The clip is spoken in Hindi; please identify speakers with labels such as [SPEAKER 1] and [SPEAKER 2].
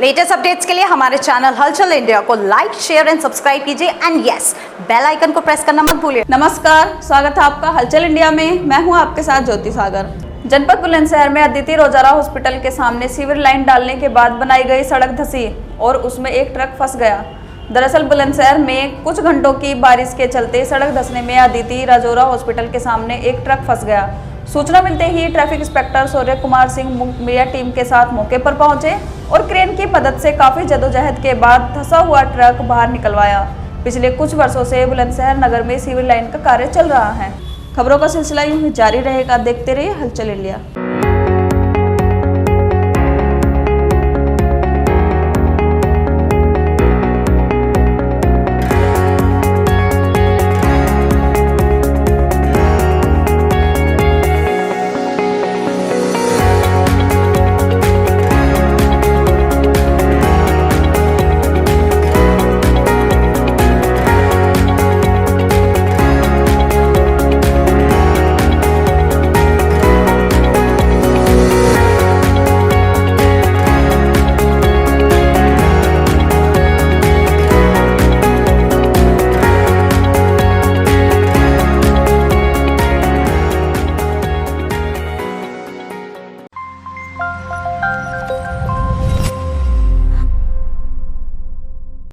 [SPEAKER 1] लेटेस्ट अपडेट्स के लिए हमारे चैनल हलचल इंडिया को लाइक, शेयर एंड सब्सक्राइब कीजिए एंड यस, बेल आइकन को प्रेस करना मत भूलिए।
[SPEAKER 2] नमस्कार, स्वागत है आपका हलचल इंडिया में। मैं हूं आपके साथ ज्योति सागर। जनपद बुलंदशहर में अदिति रोजारा हॉस्पिटल के सामने सीवर लाइन डालने के बाद बनाई गई सड़क धंसी और उसमें एक ट्रक फंस गया। दरअसल बुलंदशहर में कुछ घंटों की बारिश के चलते सड़क धंसने में अदिति रोजारा हॉस्पिटल के सामने एक ट्रक फंस गया। सूचना मिलते ही traffic inspector Surya Kumar Singh media team के साथ मौके पर पहुंचे और क्रेन की मदद से काफी जद्दोजहद के बाद धंसा हुआ ट्रक बाहर निकलवाया। पिछले कुछ वर्षों से बुलंदशहर नगर में सीवर लाइन का कार्य चल रहा है। खबरों का सिलसिला यूं ही जारी रहेगा। देखते रहिए हलचल इंडिया।